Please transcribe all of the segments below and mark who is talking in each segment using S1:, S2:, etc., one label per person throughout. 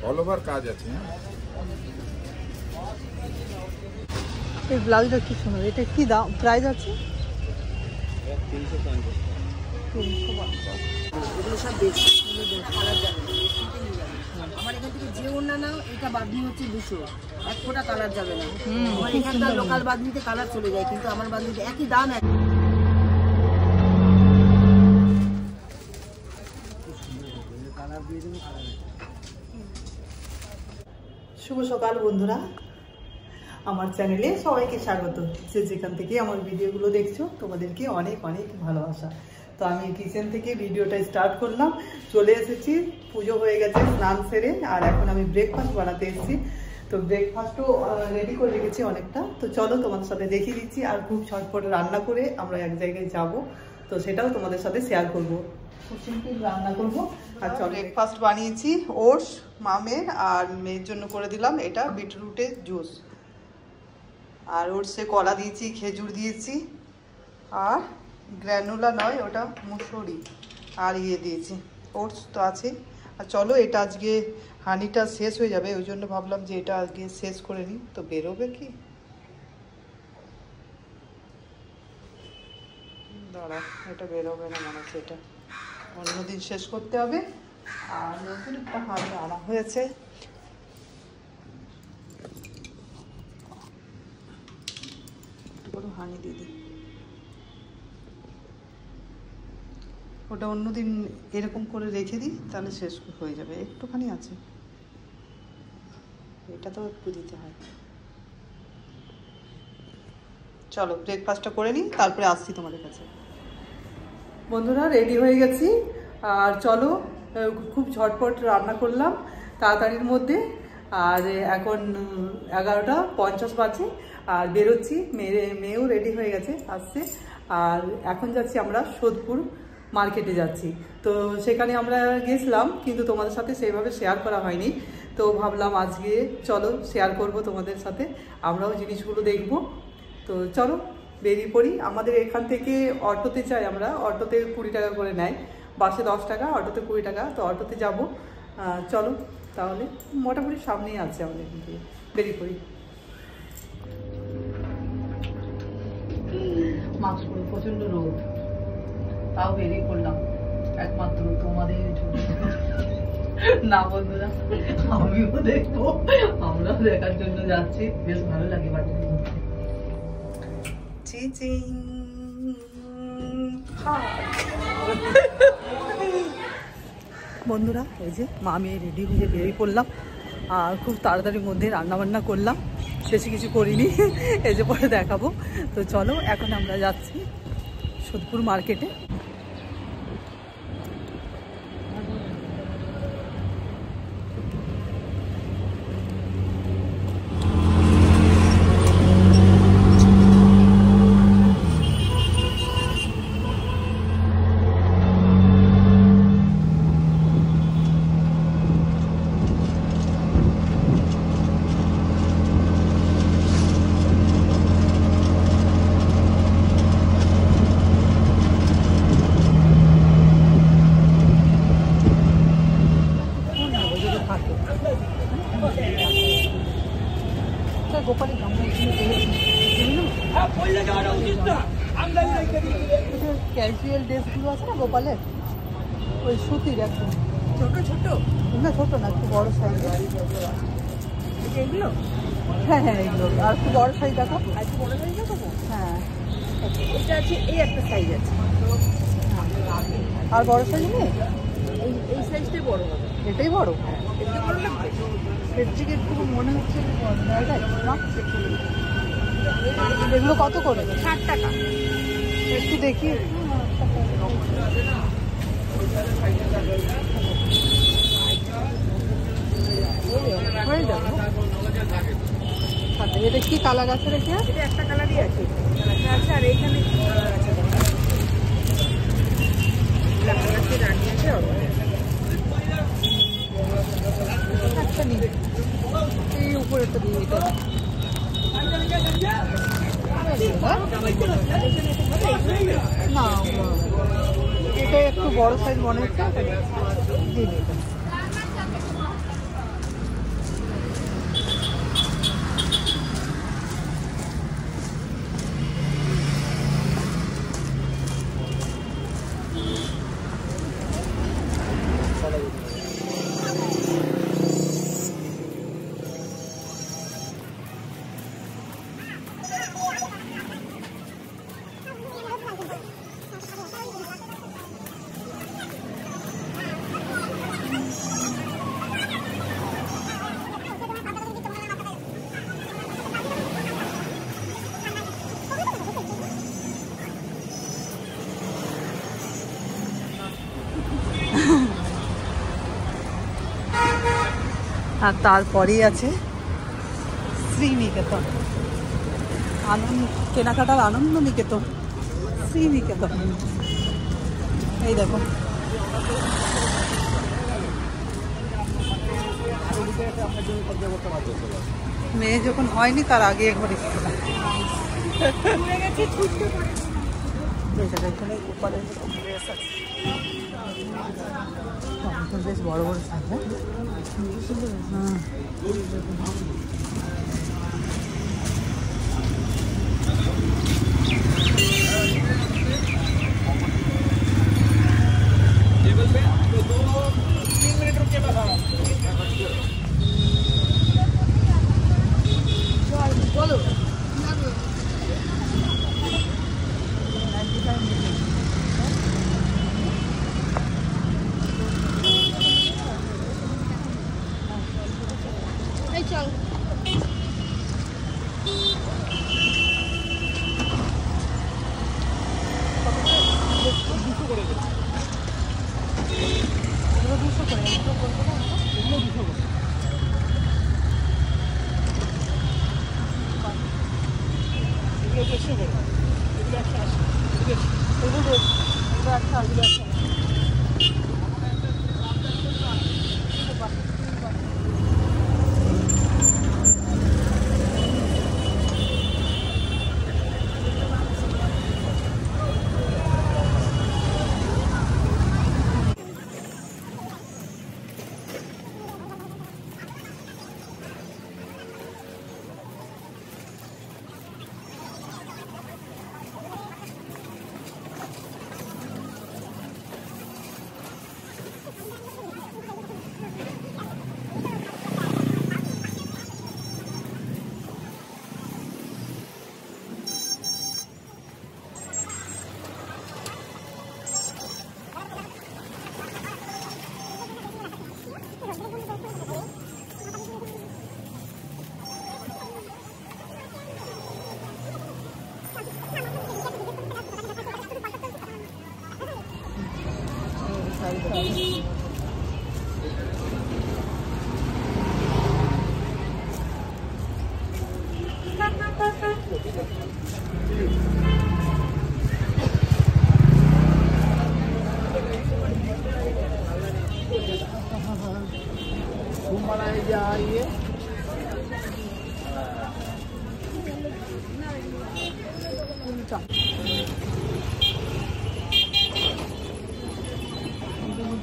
S1: All over কাজ আছে।
S2: এই ব্লাউজটা কি সুন্দর, এটা কি দাম প্রাইস আছে?
S3: 350।
S2: এগুলো সব বেশি কালার যাবে আমার এখান থেকে যে ওড়না নাও এটা বাঁধনি হচ্ছে 200, এক ফোঁটা কালার যাবে না। আমার এখানকার লোকাল বাঁধনিতে কালার চলে যায়, কিন্তু আমার বাঁধনিতে একই দাম। শুভ সকাল বন্ধুরা, আমার চ্যানেলে সবাইকে স্বাগত। যে যেখান থেকে আমার ভিডিওগুলো দেখছো তোমাদেরকে অনেক অনেক ভালোবাসা। তো আমি কিচেন থেকে ভিডিওটা স্টার্ট করলাম, চলে এসেছি, পুজো হয়ে গেছে, স্নান সেরে, আর এখন আমি ব্রেকফাস্ট বানাতে এসেছি। তো ব্রেকফাস্টও রেডি করে রেখেছি অনেকটা। তো চলো তোমাদের সাথে দেখিয়ে দিচ্ছি, আর খুব ঝটপট রান্না করে আমরা এক জায়গায় যাব, তো সেটাও তোমাদের সাথে শেয়ার করবো। খুব সিম্পল রান্না করবো। আর চলো, ব্রেকফাস্ট বানিয়েছি ওটস মামের, আর মেয়ের জন্য করে দিলাম এটা বিটরুটের জুস, আর ওটসে কলা দিয়েছি, খেজুর দিয়েছি, আর গ্র্যানুলা নয় ওটা মুসুরি, আর দিয়েছি ওটস তো আছে। আর চলো, এটা আজকে হানিটা শেষ হয়ে যাবে, ওই জন্য ভাবলাম যে এটা আজকে শেষ করে নিই। তো বেরোবে কি, দাঁড়া, এটা বেরোবে না মনে হচ্ছে, এটা অন্যদিন শেষ করতে হবে। আর নতুন একটা হানি আনা হয়েছে, হানি দিদি, ওটা অন্যদিন এরকম করে রেখে দিই, তাহলে শেষ হয়ে যাবে। একটুখানি আছে, এটা তো একটু দিতে হয়। চলো ব্রেকফাস্টটা করে নিই, তারপরে আসছি তোমাদের কাছে। বন্ধুরা রেডি হয়ে গেছি, আর চলো খুব ঝটপট রান্না করলাম তাড়াতাড়ির মধ্যে। আর এখন 11:50 বাজে, আর বেরোচ্ছি, মেয়েও রেডি হয়ে গেছে, আসছে। আর এখন যাচ্ছি আমরা সোদপুর মার্কেটে যাচ্ছি। তো সেখানে আমরা গেছিলাম, কিন্তু তোমাদের সাথে সেইভাবে শেয়ার করা হয়নি। তো ভাবলাম আজকে চলো শেয়ার করব তোমাদের সাথে, আমরাও জিনিসগুলো দেখব। তো চলো বেরিয়ে পড়ি। আমাদের এখান থেকে অটোতে চাই আমরা, অটোতে 20 টাকা করে নেয়, বাসে 10 টাকা, অটোতে 20 টাকা। তো অটোতে যাব, চলো তাহলে। মোটামুটি সামনেই আছে আমাদের, এখান থেকে বেরিয়ে পড়ি। মাস্ক পরে, প্রচণ্ড রোদ, তাও বেরিয়ে পড়লাম একমাত্র তোমাদের জন্য। না বন্ধুরা, আমিও দেখবো, আমরাও দেখার জন্য যাচ্ছি, বেশ ভালো লাগে বাড়িতে ঘুরতে। বন্ধুরা এই যে আমি রেডি হয়ে বেরিয়ে পড়লাম, আর খুব তাড়াতাড়ির মধ্যে রান্নাবান্না করলাম, বেশি কিছু করিনি, এই যে পরে দেখাবো। তো চলো, এখন আমরা যাচ্ছি সোদপুর মার্কেটে। গোপালের ক্যাজুয়াল ড্রেসগুলো আছে না গোপালের, ওই সুতির একদম ছোট ছোট, না ছোট না, একটু বড় সাইজ এগুলো। হ্যাঁ হ্যাঁ এগুলো, আর একটু বড় সাইজ দেখো, আর একটু বড় সাইজ দেখাবো। হ্যাঁ এটা আছে, এই একটা সাইজ আছে, আর বড় সাইজ নেই, এই সাইজটাই বড় হবে, এটাই বড়। হ্যাঁ এটা বড় লাগবে, এর থেকে একটু মনে হচ্ছে এগুলো কত করে? 60 টাকা। একটু দেখি, হয়ে যাবে। এটা কি কালার আছে রেখে? এটা একটা কালারই আছে, আচ্ছা। আর এইখানে রানী আছে, একটা নিবে, এই উপরেটা দিয়ে এটা না, এটা একটু বড় সাইজ মনে হচ্ছে। আর তারপরেই আছে শ্রীনিকেতন, কেনাকাটার আনন্দ নিকেতন, শ্রীনিকেতন। এই দেখো মেয়ে যখন হয়নি তার আগে একবার এসেছিলাম। বেশ বড় বড় থাকে।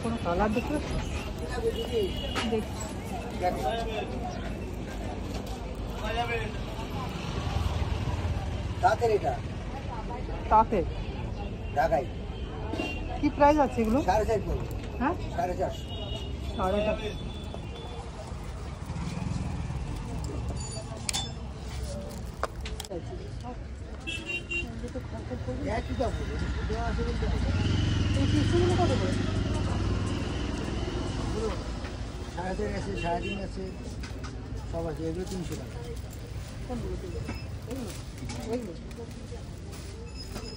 S2: কোনো কালার দেখতে তাঁতের ঢাকাই কি প্রাইস আছে এগুলো? 450। হ্যাঁ 450। 450। এই পিসগুলো কত করে? 4.5 আছে, 3.5 আছে, সব আছে। এগুলো 300 টাকা।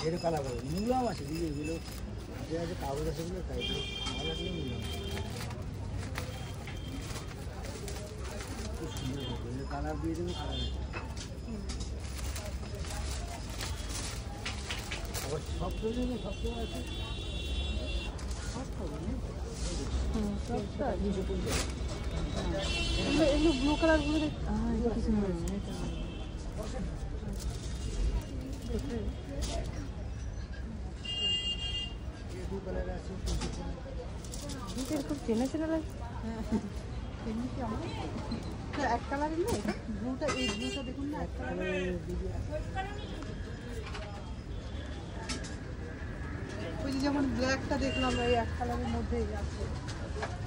S2: এর কালার করে নিলাম আছে দিদি, এগুলো যে আছে কাগজ আছে এগুলো তাই ভালো লাগলে নিলাম। খুব সুন্দর হবে, কালার দিয়ে দেবো। কালার আছে আবার সব প্রয়োজনে সব সময় আছে। এগুলো ব্লু কালার গুলো খুব চেনা চেনা লাগে। এক কালারের না ব্লুটা, এই ব্লুটা দেখুন না, এক কালারের। ওই যে যেমন ব্ল্যাকটা দেখলাম এই এক কালারের মধ্যেই আছে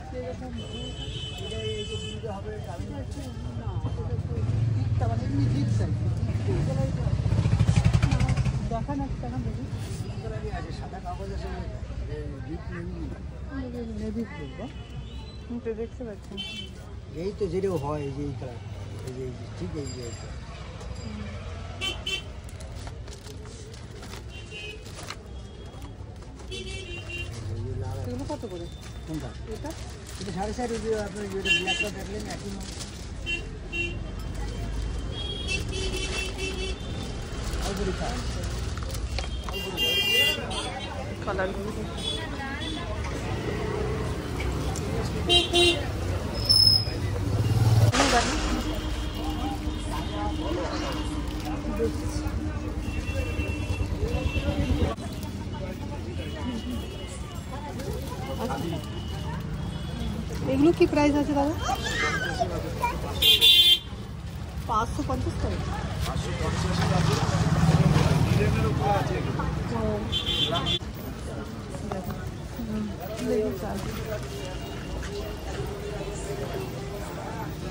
S2: সেরকম হবে। মানে এমনি ডিপ সাইজ দেখা না কেন দেখি আছে, সাদা কাগজ আছে, নেভি ব্লু দেখতে পাচ্ছি। এই তো যেটাও হয় এই যে এই কালার, এই যে ঠিক এই যে কত করে?
S1: কোনটা
S2: এটা
S1: এটা 4.5 আপনার যেটা ব্ল্যাকটা দেখলেন একই মাল
S2: কালার এগুলো কি প্রাইস আছে দাদা? 550 টাকা।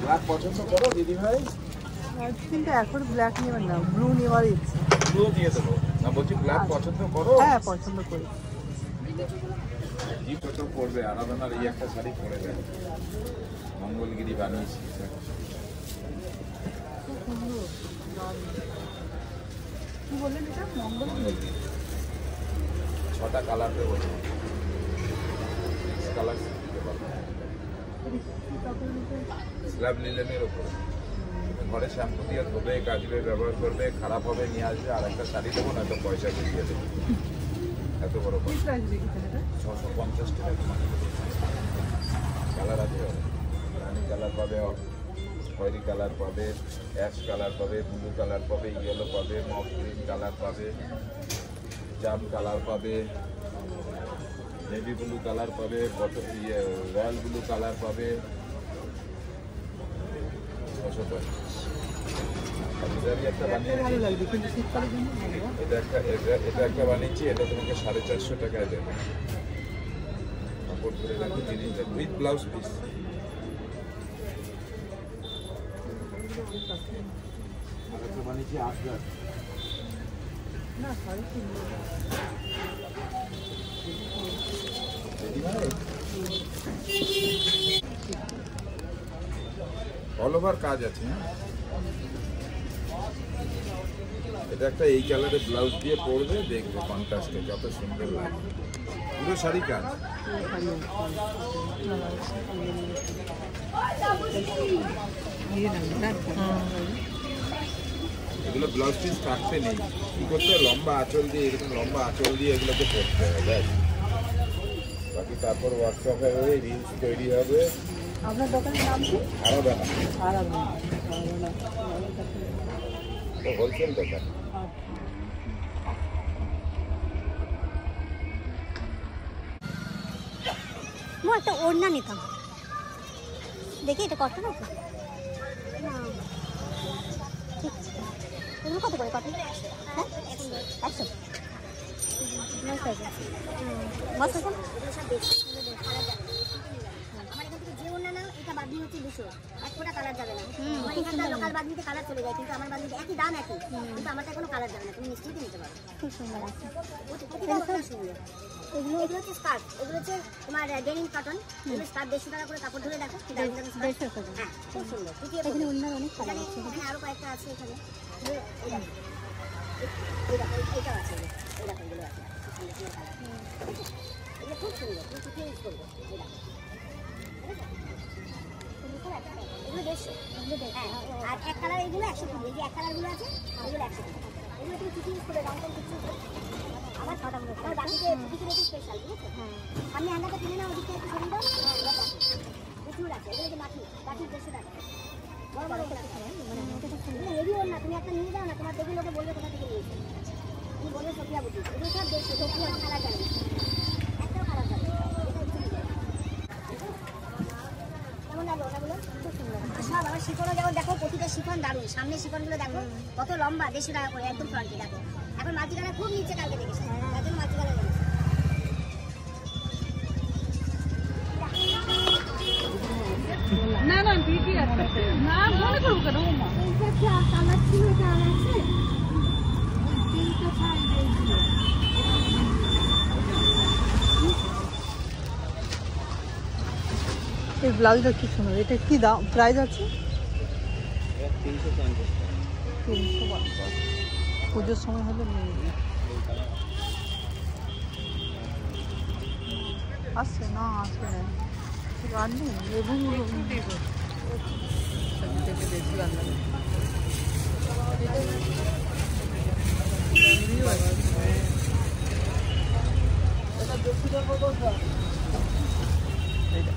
S3: ব্ল্যাক পছন্দ করো দিদি ভাই?
S2: কিন্তু এখন ব্ল্যাক নেবার না, ব্লু নেবার ইচ্ছে।
S3: ব্লু দিয়ে দেবো না, বলছি ব্ল্যাক পছন্দ করো?
S2: হ্যাঁ পছন্দ করি।
S3: কি কত পড়বে? আরাধনার এই একটা শাড়ি পরে দেয়, মঙ্গলগিরি বানিয়েছি।
S2: কি বললেন এটা?
S3: মঙ্গলগিরি 6টা কালার পেয়ে বলছি, কালার দিতে পারবো। স্ল্যাব লিলেনের ওপরে ঘরে শ্যাম্পু দিয়ে ধোবে, কাচবে, ব্যবহার করবে, খারাপ হবে নিয়ে আসবে, আর একটা শাড়ি দেবো না তো পয়সা দিয়ে দেবে। এত বড়
S2: কি প্রাইস রেখেছেন এটা?
S3: 650 টাকা। কালার আছে, রানি কালার পাবে, খয়েরি কালার পাবে, অ্যাশ কালার পাবে, ব্লু কালার পাবে, ইয়েলো পাবে, মফ গ্রিন কালার পাবে, জাম কালার পাবে, নেভি ব্লু কালার পাবে, রয়্যাল ব্লু কালার পাবে। 650। একটা
S2: ভালো
S3: বানিয়েছি,
S2: লাগবে কিন্তু শীতকালের জন্য ভালো।
S3: এটা একটা বানিয়েছি, এটা তোমাকে 450 টাকায় দেবো। কাপড় ধরে রাখো, জিনিস দেখো, উইথ ব্লাউজ পিস। আরেকটা বানিয়েছি আফগান।
S2: না শাড়ি কিনবো
S3: দিদি ভাই অল ওভার কাজ আছে। হ্যাঁ, এটা একটা এই কালারের ব্লাউজ দিয়ে পরবে, দেখবে কন্ট্রাস্টে কত সুন্দর লাগে। পুরো শাড়ি কাজ। এগুলো ব্লাউজ পিস কাটতে নেই, কি করতে হয়, লম্বা আঁচল দিয়ে, এরকম লম্বা আঁচল দিয়ে এগুলোকে পরতে হবে। বাকি তারপর ওয়ার্কশপে হয়ে রিলস তৈরি হবে।
S2: আপনার দোকানের নাম কি?
S3: আরাধনা।
S2: আরাধনা।
S3: হোলসেল দোকান।
S4: মো একটা ওড়না নিতাম, দেখি এটা কত আছে। ঠিক আছে, এগুলো কত করে কটন? হ্যাঁ 100। মস্ত আছে, মস্ত আছে। আমার এখান থেকে যে ওড়না নাও, এটা বাদ দিয়ে হচ্ছে 200, এক ফোঁটা কালার যাবে না। আমার এখানকার লোকাল বাদনিতে কালার চলে যায়, কিন্তু আমার বাদনিতে একই দাম একই, কিন্তু আমারটা কোনো কালার যাবে না, তুমি নিশ্চিন্তে নিতে পারো। খুব সুন্দর আছে, প্রতিটা সুন্দর। এগুলো হচ্ছে স্কার্ট, এগুলো হচ্ছে তোমার ডেনিম কটন। এগুলো স্কার্ট 150 টাকা করে, কাপড় ধরে দেখো। হ্যাঁ খুব সুন্দর। এখানে অন্য অনেক কালার আছে, এখানে আরো কয়েকটা আছে। এখানে এইটা আছে, এই দেখো এগুলো আছে, এগুলো খুব সুন্দর। তুমি কোথায় ইউজ করবে? এগুলো 150। হ্যাঁ, আর এক কালার এগুলো 120। এই যে এক কালারগুলো আছে এগুলো 120। এগুলো তুমি কিছু ইউজ করবে, দাম কম কিছু আবার 6টা মতো। তার বাকিতে কিছু রেটে স্পেশাল, ঠিক আছে? হ্যাঁ, আমি হ্যান্ডারটা কিনে নাও, ওদিকে একটু সরিয়ে দাও। হ্যাঁ, এগুলো আছে, প্রচুর আছে। এগুলো যে মাটি 150 টাকা। বড় বড় মানে হেভি ওর না, তুমি একটা নিয়ে যাও না, তোমার দেখে লোকে বলবে কোথা থেকে নিয়েছো। তুমি বলবে সোফিয়া বুটি, এগুলো সব 150। সোফিয়া কালার যাবে, একটাও কালার যাবে। কেমন লাগলো ওটাগুলো? খুব সুন্দর। সব আমার শিফনও যেমন দেখো, প্রতিটা শিফন দারুণ। সামনে শিফনগুলো দেখো কত লম্বা, 150 টাকা করে, একদম ফ্রন্টে দেখো। এখন মাল্টি কালার খুব নিচে, কালকে দেখেছি, তার জন্য মাল্টি কালার দেখেছি।
S2: না না ঠিকই আছে, না মনে করবো কেন
S4: কালার ছিল, কালার আছে।
S2: এই ব্লাউজটা কি সুন্দর। এটা কি দাম, প্রাইস আছে? 350। পুজোর সময় হলে নিয়ে নিই। আসছে না, আসবে না, আর নেই লেবুগুলো থেকে বেশি ভালো লাগে। এটা